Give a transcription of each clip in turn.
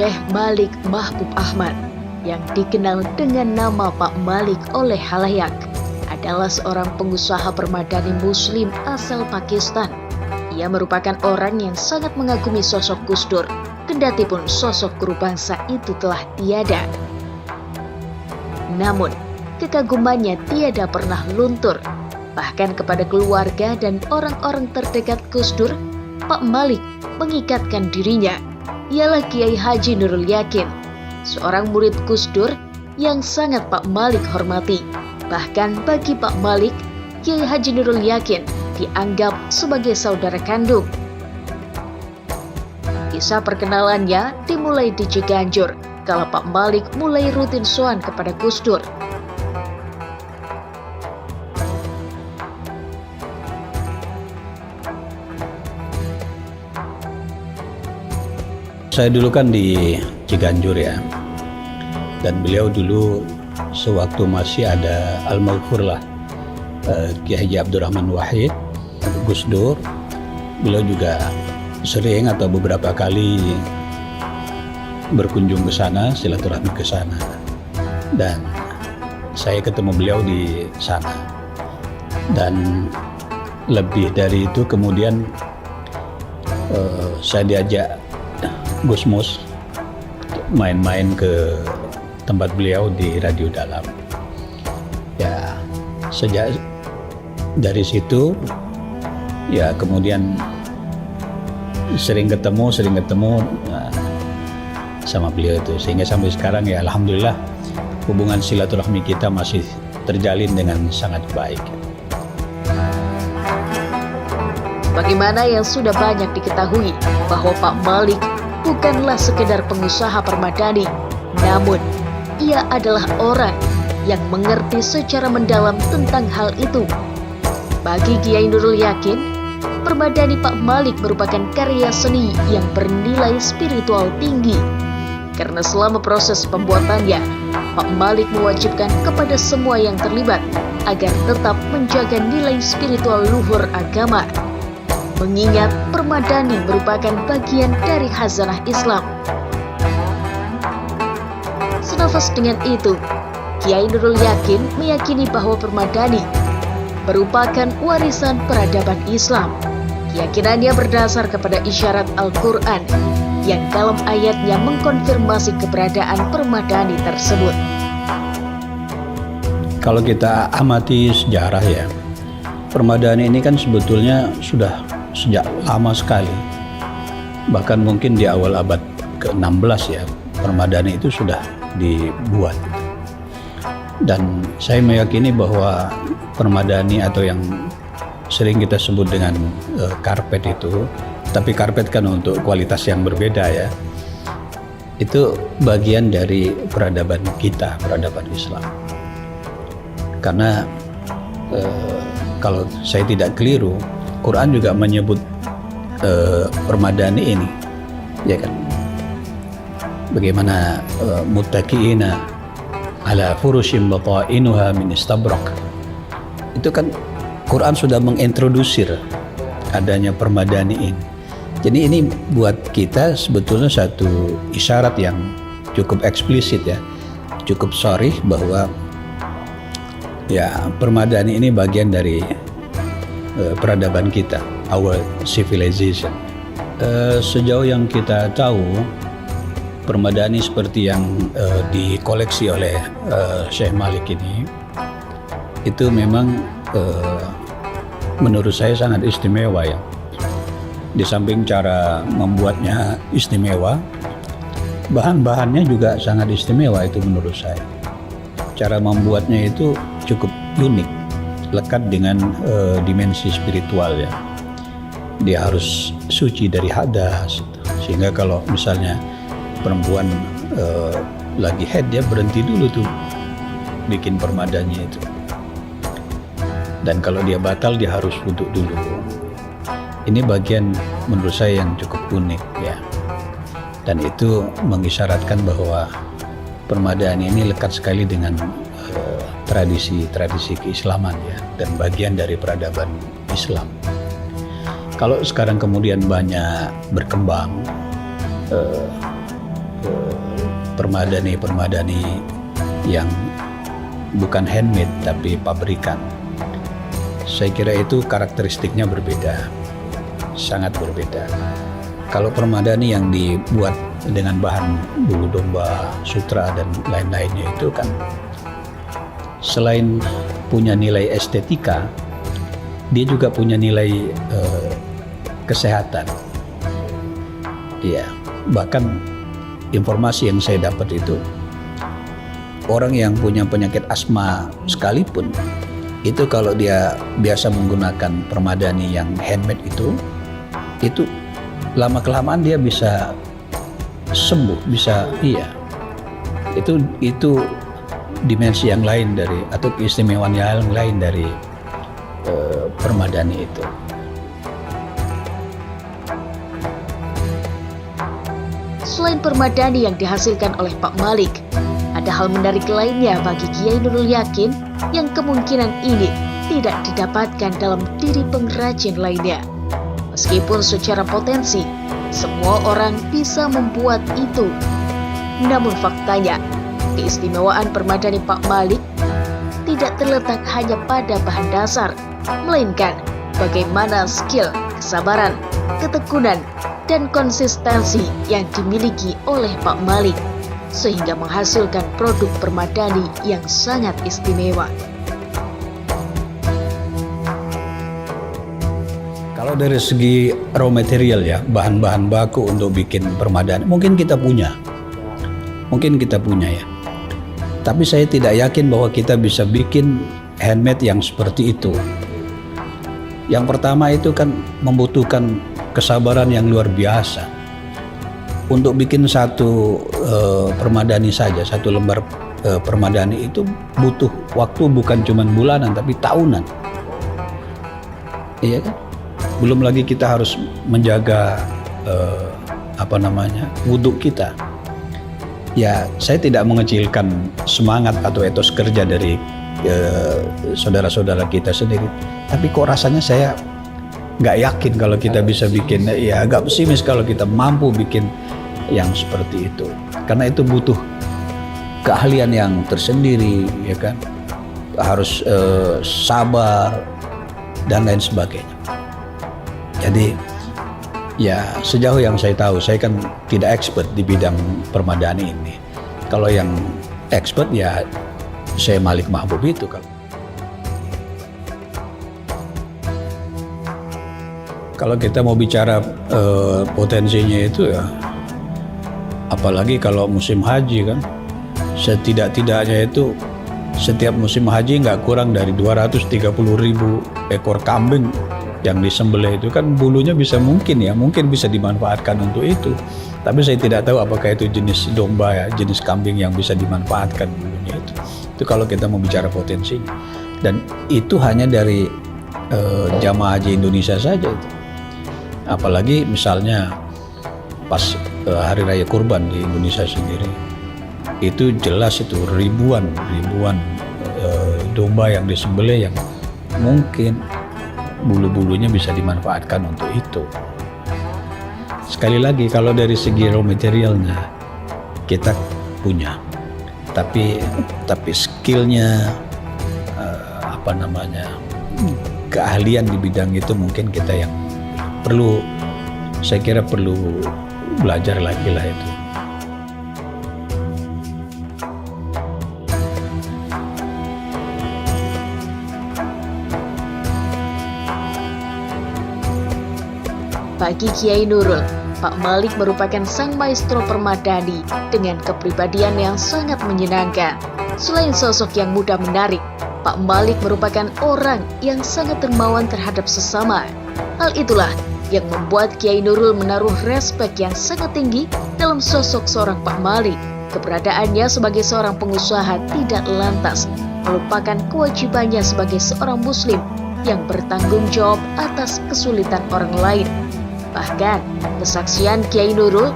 Syekh Malik Mahbub Ahmad yang dikenal dengan nama Pak Malik oleh halayak adalah seorang pengusaha permadani muslim asal Pakistan. Ia merupakan orang yang sangat mengagumi sosok Gus Dur, kendati pun sosok guru bangsa itu telah tiada. Namun, kekagumannya tiada pernah luntur. Bahkan kepada keluarga dan orang-orang terdekat Gus Dur, Pak Malik mengikatkan dirinya. Ialah Kiai Haji Nurul Yakin, seorang murid Gus Dur yang sangat Pak Malik hormati. Bahkan bagi Pak Malik, Kiai Haji Nurul Yakin dianggap sebagai saudara kandung. Kisah perkenalannya dimulai di Ciganjur, kala Pak Malik mulai rutin sowan kepada Gus Dur. Saya dulu kan di Ciganjur ya, dan beliau dulu sewaktu masih ada Al-Maghfur lah, Kiai Haji Abdurrahman Wahid, Gus Dur, beliau juga sering atau beberapa kali berkunjung ke sana, silaturahmi ke sana, dan saya ketemu beliau di sana. Dan lebih dari itu kemudian saya diajak Gus Mus main-main ke tempat beliau di Radio Dalam. Ya, sejak dari situ ya kemudian sering ketemu sama beliau itu, sehingga sampai sekarang ya alhamdulillah hubungan silaturahmi kita masih terjalin dengan sangat baik. Bagaimana yang sudah banyak diketahui bahwa Pak Malik bukanlah sekedar pengusaha permadani, namun ia adalah orang yang mengerti secara mendalam tentang hal itu. Bagi Kiai Nurul Yakin, permadani Pak Malik merupakan karya seni yang bernilai spiritual tinggi. Karena selama proses pembuatannya, Pak Malik mewajibkan kepada semua yang terlibat agar tetap menjaga nilai spiritual luhur agama. Mengingat permadani merupakan bagian dari khazanah Islam. Senafas dengan itu, Kiai Nurul Yakin meyakini bahwa permadani merupakan warisan peradaban Islam. Keyakinannya berdasar kepada isyarat Al-Quran yang dalam ayatnya mengkonfirmasi keberadaan permadani tersebut. Kalau kita amati sejarah ya, permadani ini kan sebetulnya sudah sejak lama sekali, bahkan mungkin di awal abad ke-16 ya, permadani itu sudah dibuat. Dan saya meyakini bahwa permadani atau yang sering kita sebut dengan karpet itu, tapi karpet kan untuk kualitas yang berbeda ya, itu bagian dari peradaban kita, peradaban Islam. Karena kalau saya tidak keliru, Quran juga menyebut permadani ini, ya kan? Bagaimana muttaqiina ala furushim batainuha min istabrak. Itu kan Quran sudah mengintrodusir adanya permadani ini. Jadi ini buat kita sebetulnya satu isyarat yang cukup eksplisit ya, cukup sharih bahwa ya permadani ini bagian dari peradaban kita, our civilization. Sejauh yang kita tahu, permadani seperti yang dikoleksi oleh Syekh Malik ini, itu memang menurut saya sangat istimewa ya. Di samping cara membuatnya istimewa, bahan-bahannya juga sangat istimewa itu menurut saya. Cara membuatnya itu cukup unik, lekat dengan dimensi spiritual ya. Dia harus suci dari hadas, sehingga kalau misalnya perempuan lagi haid, dia berhenti dulu tuh bikin permadanya itu. Dan kalau dia batal, dia harus wudhu dulu. Ini bagian menurut saya yang cukup unik ya. Dan itu mengisyaratkan bahwa permadani ini lekat sekali dengan tradisi keislaman ya, dan bagian dari peradaban Islam. Kalau sekarang kemudian banyak berkembang permadani yang bukan handmade tapi pabrikan. Saya kira itu karakteristiknya berbeda, sangat berbeda. Kalau permadani yang dibuat dengan bahan bulu domba, sutra dan lain-lainnya itu kan selain punya nilai estetika, dia juga punya nilai kesehatan. Iya, bahkan informasi yang saya dapat itu orang yang punya penyakit asma sekalipun itu kalau dia biasa menggunakan permadani yang handmade itu lama-kelamaan dia bisa sembuh, bisa itu dimensi yang lain dari atau keistimewaan yang lain dari permadani itu. Selain permadani yang dihasilkan oleh Pak Malik, ada hal menarik lainnya bagi Kiai Nurul Yakin yang kemungkinan ini tidak didapatkan dalam diri pengrajin lainnya. Meskipun secara potensi, semua orang bisa membuat itu. Namun faktanya, keistimewaan permadani Pak Malik tidak terletak hanya pada bahan dasar, melainkan bagaimana skill, kesabaran, ketekunan, dan konsistensi yang dimiliki oleh Pak Malik, sehingga menghasilkan produk permadani yang sangat istimewa. Kalau dari segi raw material ya, bahan-bahan baku untuk bikin permadani, mungkin kita punya ya. Tapi saya tidak yakin bahwa kita bisa bikin handmade yang seperti itu. Yang pertama itu kan membutuhkan kesabaran yang luar biasa. Untuk bikin satu permadani saja, satu lembar permadani itu butuh waktu bukan cuma bulanan tapi tahunan. Iya kan? Belum lagi kita harus menjaga wudhu kita. Ya, saya tidak mengecilkan semangat atau etos kerja dari saudara-saudara kita sendiri. Tapi kok rasanya saya nggak yakin kalau kita bisa bikin, ya agak pesimis kalau kita mampu bikin yang seperti itu. Karena itu butuh keahlian yang tersendiri, ya kan? Harus sabar dan lain sebagainya. Jadi ya sejauh yang saya tahu, saya kan tidak expert di bidang permadani ini. Kalau yang expert ya saya Malik Mahbub itu. Kalau kita mau bicara potensinya itu ya, apalagi kalau musim haji kan, setidak-tidaknya itu setiap musim haji nggak kurang dari 230.000 ekor kambing yang disembelih itu kan bulunya mungkin bisa dimanfaatkan untuk itu. Tapi saya tidak tahu apakah itu jenis domba ya, jenis kambing yang bisa dimanfaatkan bulunya itu. Itu kalau kita mau bicara potensinya. Dan itu hanya dari jamaah haji Indonesia saja itu. Apalagi misalnya pas hari raya kurban di Indonesia sendiri. Itu jelas itu ribuan domba yang disembelih yang mungkin bulu-bulunya bisa dimanfaatkan untuk itu. Sekali lagi kalau dari segi raw materialnya kita punya, tapi skillnya keahlian di bidang itu mungkin kita yang saya kira perlu belajar lagi lah itu. Bagi Kiai Nurul, Pak Malik merupakan sang maestro permadani dengan kepribadian yang sangat menyenangkan. Selain sosok yang mudah menarik, Pak Malik merupakan orang yang sangat dermawan terhadap sesama. Hal itulah yang membuat Kiai Nurul menaruh respek yang sangat tinggi dalam sosok seorang Pak Malik. Keberadaannya sebagai seorang pengusaha tidak lantas melupakan kewajibannya sebagai seorang muslim yang bertanggung jawab atas kesulitan orang lain. Bahkan, kesaksian Kiai Nurul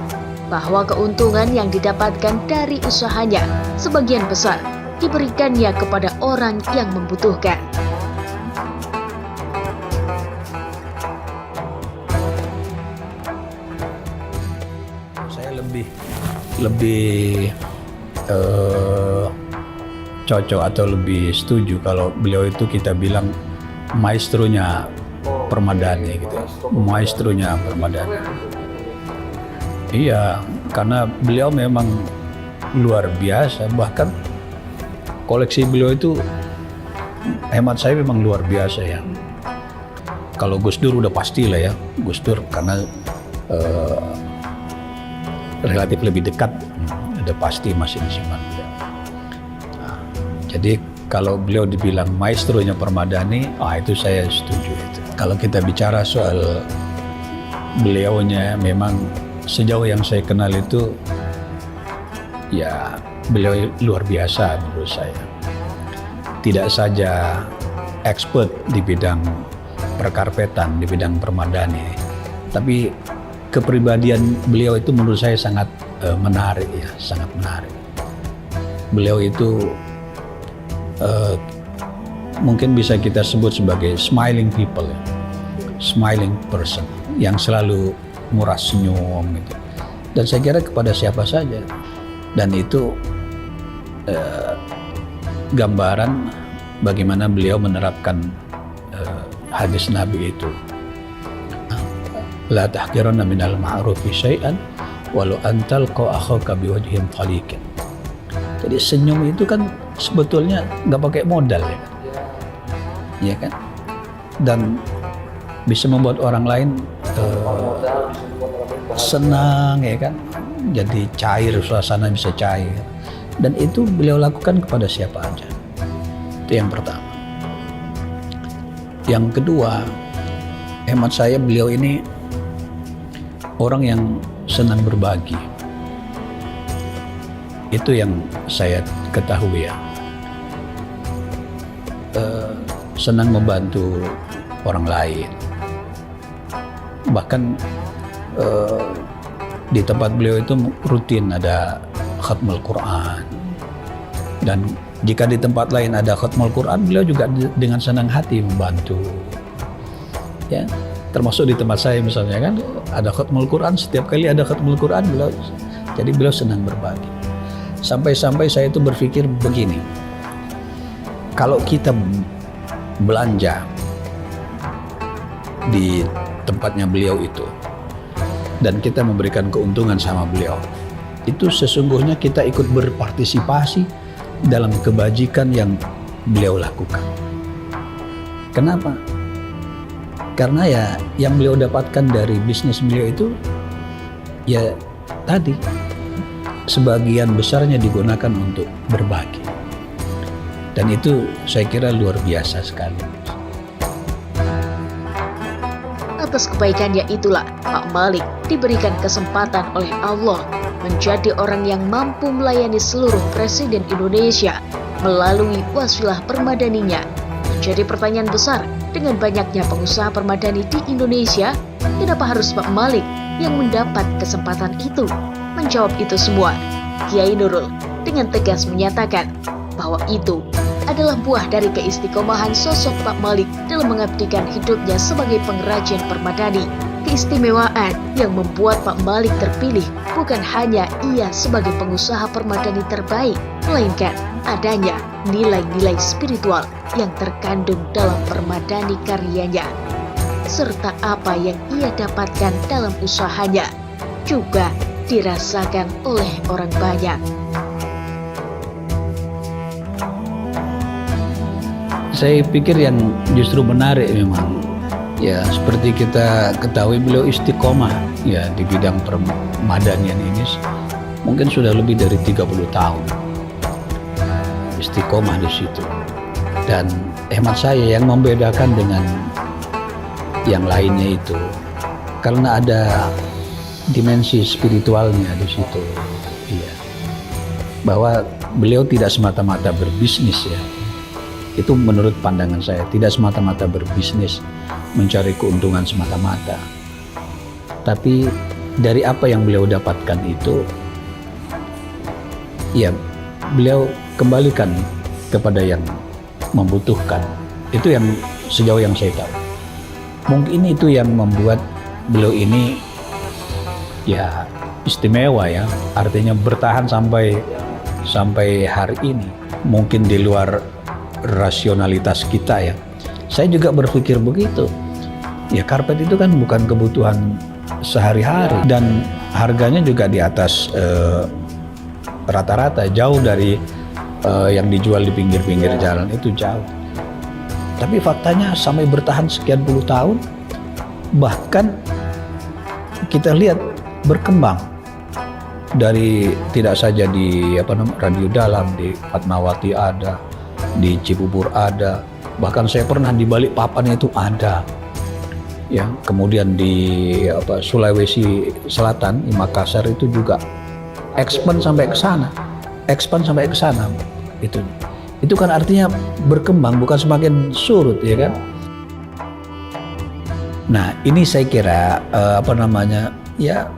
bahwa keuntungan yang didapatkan dari usahanya sebagian besar diberikannya kepada orang yang membutuhkan. Saya lebih cocok atau lebih setuju kalau beliau itu kita bilang maestronya Permadani gitu. Maestronya Permadani. Iya, karena beliau memang luar biasa, bahkan koleksi beliau itu hemat saya memang luar biasa ya. Kalau Gus Dur udah pasti lah ya, Gus Dur karena relatif lebih dekat, udah pasti masih disimpan. Jadi kalau beliau dibilang maestronya Permadani, itu saya setuju itu. Kalau kita bicara soal beliaunya, memang sejauh yang saya kenal itu, ya beliau luar biasa menurut saya. Tidak saja expert di bidang perkarpetan, di bidang Permadani, tapi kepribadian beliau itu menurut saya sangat menarik ya, sangat menarik. Beliau itu mungkin bisa kita sebut sebagai smiling people ya, smiling person yang selalu murah senyum gitu. Dan saya kira kepada siapa saja, dan itu gambaran bagaimana beliau menerapkan hadis Nabi itu, la tahqiranna minal ma'rufi syai'an walau antal qa akhaka biwajhin taliqin. Jadi senyum itu kan sebetulnya nggak pakai modal ya kan? Ya kan? Dan bisa membuat orang lain senang ya kan? Jadi cair, suasana bisa cair. Dan itu beliau lakukan kepada siapa aja. Itu yang pertama. Yang kedua, hemat saya beliau ini orang yang senang berbagi. Itu yang saya ketahui ya. Senang membantu orang lain. Bahkan di tempat beliau itu rutin ada khatmul Quran. Dan jika di tempat lain ada khatmul Quran, beliau juga dengan senang hati membantu. Ya, termasuk di tempat saya misalnya kan ada khatmul Quran, setiap kali ada khatmul Quran beliau senang berbagi. Sampai-sampai saya itu berpikir begini, kalau kita belanja di tempatnya beliau itu dan kita memberikan keuntungan sama beliau, itu sesungguhnya kita ikut berpartisipasi dalam kebajikan yang beliau lakukan. Kenapa? Karena ya yang beliau dapatkan dari bisnis beliau itu ya tadi sebagian besarnya digunakan untuk berbagi. Dan itu saya kira luar biasa sekali. Atas kebaikannya itulah Pak Malik diberikan kesempatan oleh Allah menjadi orang yang mampu melayani seluruh presiden Indonesia melalui wasilah Permadaninya. Jadi pertanyaan besar, dengan banyaknya pengusaha permadani di Indonesia, kenapa harus Pak Malik yang mendapat kesempatan itu? Menjawab itu semua, Kiai Nurul dengan tegas menyatakan bahwa itu adalah buah dari keistiqomahan sosok Pak Malik dalam mengabdikan hidupnya sebagai pengrajin permadani. Keistimewaan yang membuat Pak Malik terpilih bukan hanya ia sebagai pengusaha permadani terbaik, melainkan adanya nilai-nilai spiritual yang terkandung dalam permadani karyanya, serta apa yang ia dapatkan dalam usahanya juga dirasakan oleh orang banyak. Saya pikir yang justru menarik memang, ya seperti kita ketahui beliau istiqomah ya di bidang permadanian ini mungkin sudah lebih dari 30 tahun istiqomah di situ. Dan hemat saya yang membedakan dengan yang lainnya itu karena ada dimensi spiritualnya di situ. Iya. Bahwa beliau tidak semata-mata berbisnis ya. Itu menurut pandangan saya, tidak semata-mata berbisnis mencari keuntungan semata-mata. Tapi dari apa yang beliau dapatkan itu ya beliau kembalikan kepada yang membutuhkan. Itu yang sejauh yang saya tahu. Mungkin itu yang membuat beliau ini ya istimewa ya, artinya bertahan sampai sampai hari ini, mungkin di luar rasionalitas kita ya. Saya juga berpikir begitu. Ya karpet itu kan bukan kebutuhan sehari-hari dan harganya juga di atas rata-rata, jauh dari yang dijual di pinggir-pinggir jalan itu jauh. Tapi faktanya sampai bertahan sekian puluh tahun, bahkan kita lihat berkembang dari tidak saja di Radio Dalam, di Fatmawati ada, di Cibubur ada, bahkan saya pernah di Balikpapan itu ada. Ya, kemudian di Sulawesi Selatan, di Makassar itu juga expand sampai ke sana. Itu kan artinya berkembang, bukan semakin surut, ya kan? Nah, ini saya kira ya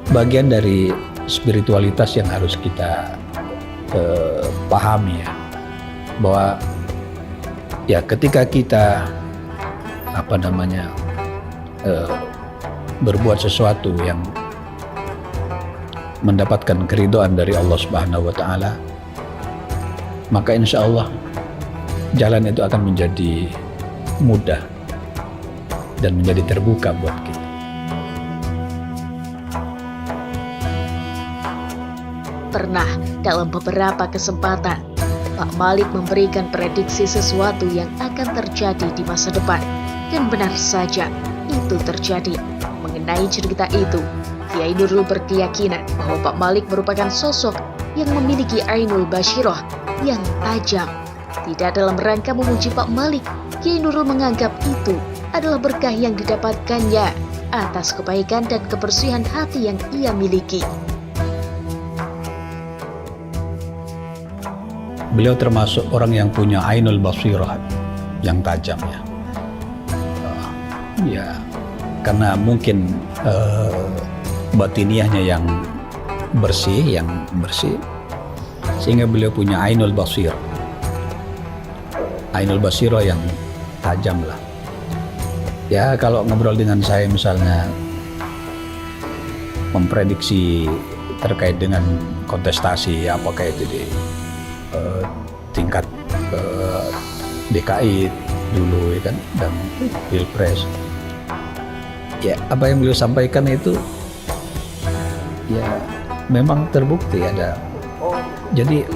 bagian dari spiritualitas yang harus kita pahami ya, bahwa ya ketika kita berbuat sesuatu yang mendapatkan keridhaan dari Allah Subhanahu wa Ta'ala, maka insya Allah jalan itu akan menjadi mudah dan menjadi terbuka buat kita. Pernah dalam beberapa kesempatan, Pak Malik memberikan prediksi sesuatu yang akan terjadi di masa depan. Dan benar saja, itu terjadi. Mengenai cerita itu, Kiai Nurul berkeyakinan bahwa Pak Malik merupakan sosok yang memiliki ainul basyirah yang tajam. Tidak dalam rangka memuji Pak Malik, Kiai Nurul menganggap itu adalah berkah yang didapatkannya atas kebaikan dan kebersihan hati yang ia miliki. Beliau termasuk orang yang punya ainul basirah yang tajam ya. Ya, karena mungkin batiniahnya yang bersih, sehingga beliau punya ainul basirah yang tajam lah. Ya, kalau ngobrol dengan saya misalnya memprediksi terkait dengan kontestasi apakah itu di tingkat DKI dulu ya kan, dan Pilpres. Ya, apa yang beliau sampaikan itu ya memang terbukti ada. Jadi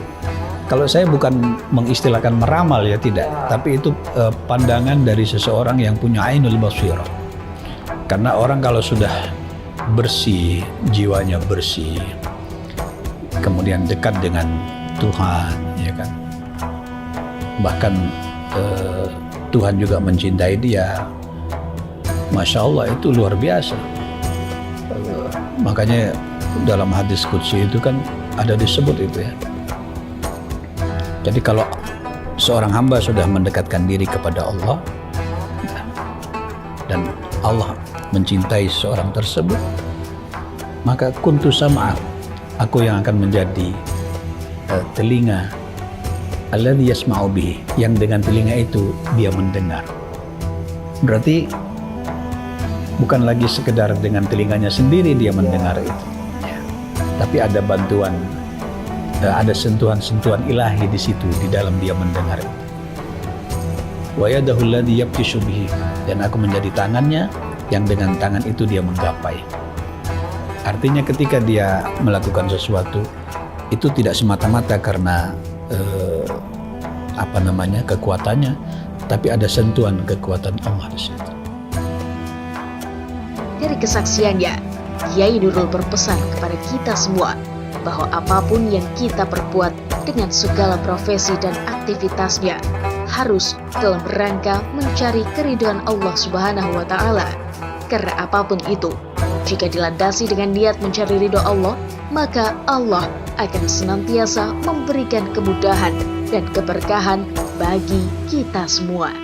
kalau saya bukan mengistilahkan meramal ya, tidak, tapi itu pandangan dari seseorang yang punya ainul basirah. Karena orang kalau sudah bersih, jiwanya bersih, kemudian dekat dengan Tuhan, ya kan, bahkan Tuhan juga mencintai dia, Masya Allah, itu luar biasa. Makanya dalam hadis qudsi itu kan ada disebut itu ya. Jadi kalau seorang hamba sudah mendekatkan diri kepada Allah dan Allah mencintai seorang tersebut, maka kuntu sam'a, aku yang akan menjadi telinga alladzi yasma'u bihi, yang dengan telinga itu dia mendengar. Berarti bukan lagi sekedar dengan telinganya sendiri dia mendengar itu, tapi ada bantuan, ada sentuhan-sentuhan ilahi di situ, di dalam dia mendengar itu. Wa yadahu alladzi yabtishu bihi, dan aku menjadi tangannya yang dengan tangan itu dia menggapai. Artinya ketika dia melakukan sesuatu itu tidak semata-mata karena kekuatannya, tapi ada sentuhan kekuatan Allah di situ. Dari kesaksiannya, Kiai Nurul berpesan kepada kita semua bahwa apapun yang kita perbuat dengan segala profesi dan aktivitasnya harus dalam rangka mencari keridhaan Allah Subhanahu wa Ta'ala. Karena apapun itu, jika dilandasi dengan niat mencari ridho Allah, maka Allah akan senantiasa memberikan kemudahan dan keberkahan bagi kita semua.